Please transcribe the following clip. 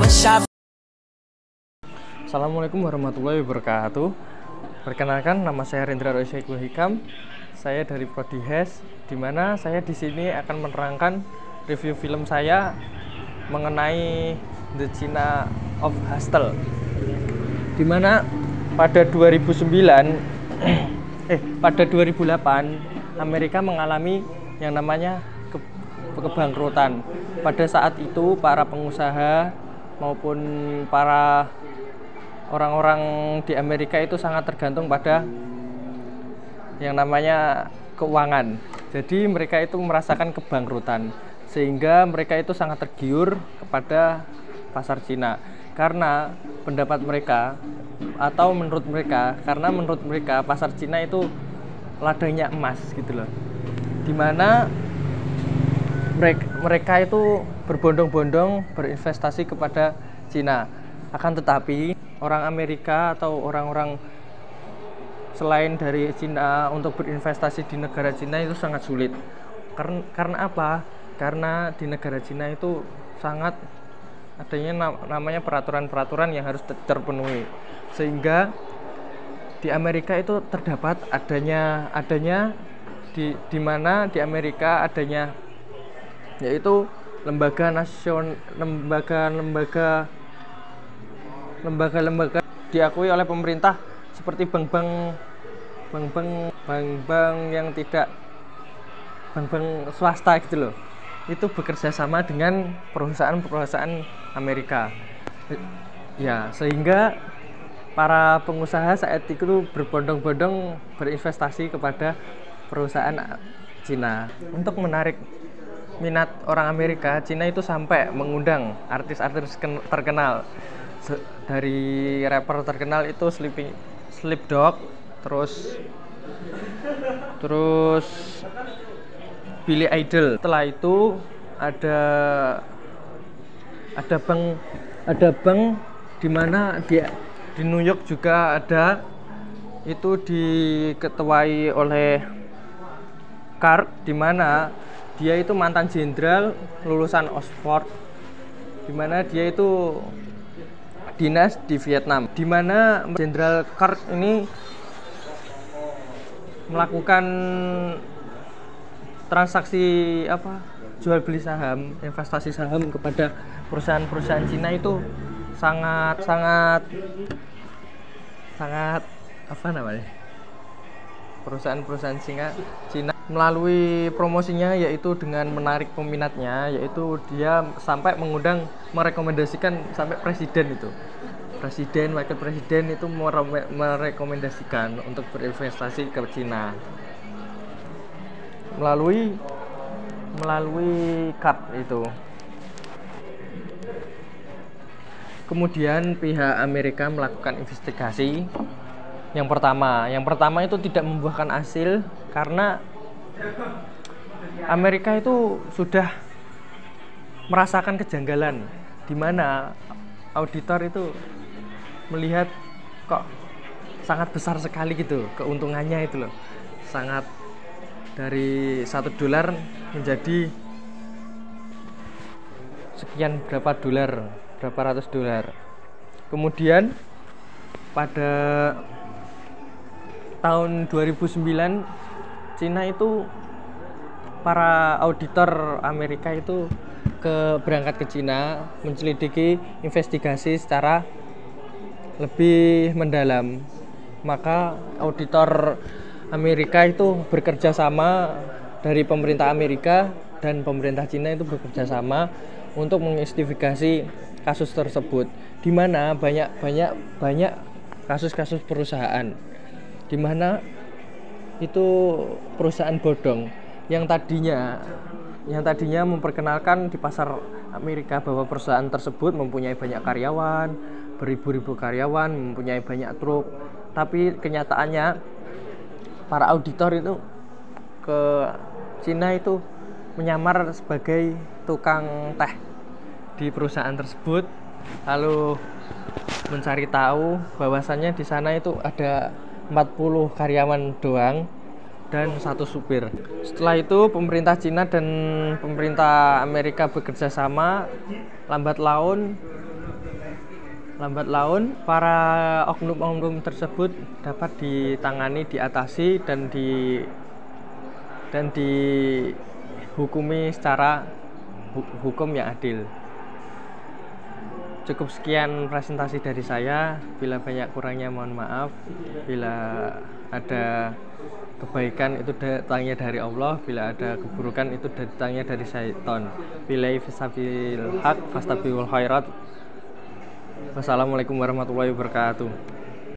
shot. Assalamualaikum warahmatullahi wabarakatuh. Perkenalkan, nama saya Rendra Roysaikul Hikam. Saya dari Prodi HES, di mana saya di sini akan menerangkan review film saya mengenai The China of Hustle. Di mana pada 2008 Amerika mengalami yang namanya kebangkrutan. Pada saat itu para pengusaha maupun para orang-orang di Amerika itu sangat tergantung pada yang namanya keuangan. Jadi mereka itu merasakan kebangkrutan, sehingga mereka itu sangat tergiur kepada pasar Cina. Karena pendapat mereka atau menurut mereka, karena menurut mereka pasar Cina itu ladangnya emas gitu loh. Dimana mereka itu berbondong-bondong berinvestasi kepada Cina. Akan tetapi orang Amerika atau orang-orang selain dari Cina untuk berinvestasi di negara Cina itu sangat sulit. Karena apa? Karena di negara Cina itu sangat adanya namanya peraturan-peraturan yang harus terpenuhi. Sehingga di Amerika itu terdapat adanya di mana di Amerika adanya yaitu lembaga diakui oleh pemerintah seperti bank-bank yang tidak bank-bank swasta gitu loh. Itu bekerja sama dengan perusahaan-perusahaan Amerika. Ya, sehingga para pengusaha saat itu berbondong-bondong berinvestasi kepada perusahaan Cina. Untuk menarik minat orang Amerika, Cina itu sampai mengundang artis-artis terkenal. Dari rapper terkenal itu Snoop Dogg, terus Billy Idol. Setelah itu ada bank di mana di New York juga ada, itu diketuai oleh Clark, di mana dia itu mantan jenderal lulusan Oxford, di mana dia itu dinas di Vietnam, di mana Jenderal Clark ini melakukan transaksi jual beli saham, investasi saham kepada perusahaan-perusahaan Cina itu sangat perusahaan-perusahaan Cina melalui promosinya, yaitu dengan menarik peminatnya, yaitu dia sampai merekomendasikan sampai presiden, wakil presiden itu merekomendasikan untuk berinvestasi ke Cina melalui card itu. Kemudian pihak Amerika melakukan investigasi. Yang pertama itu tidak membuahkan hasil, karena Amerika itu sudah merasakan kejanggalan, di mana auditor itu melihat kok sangat besar sekali gitu keuntungannya itu loh, sangat dari $1 menjadi sekian berapa ratus dolar. Kemudian pada tahun 2009 Cina itu para auditor Amerika itu berangkat ke Cina menyelidiki investigasi secara lebih mendalam. Maka auditor Amerika itu bekerja sama dari pemerintah Amerika dan pemerintah Cina itu bekerja sama untuk menginvestigasi kasus tersebut, di mana banyak kasus-kasus perusahaan di mana itu perusahaan bodong yang tadinya memperkenalkan di pasar Amerika bahwa perusahaan tersebut mempunyai banyak karyawan, beribu-ribu karyawan, mempunyai banyak truk, tapi kenyataannya para auditor itu ke Cina itu menyamar sebagai tukang teh di perusahaan tersebut, lalu mencari tahu bahwasannya di sana itu ada 40 karyawan doang dan 1 supir. Setelah itu pemerintah Cina dan pemerintah Amerika bekerja sama, lambat laun lambat laun para oknum-oknum tersebut dapat ditangani, diatasi dan dihukumi secara hukum yang adil. Cukup sekian presentasi dari saya. Bila banyak kurangnya mohon maaf. Bila ada kebaikan itu datangnya dari Allah, bila ada keburukan itu datangnya dari syaitan. Billahi fisabil haq fastabiqul khairat. Wassalamualaikum warahmatullahi wabarakatuh.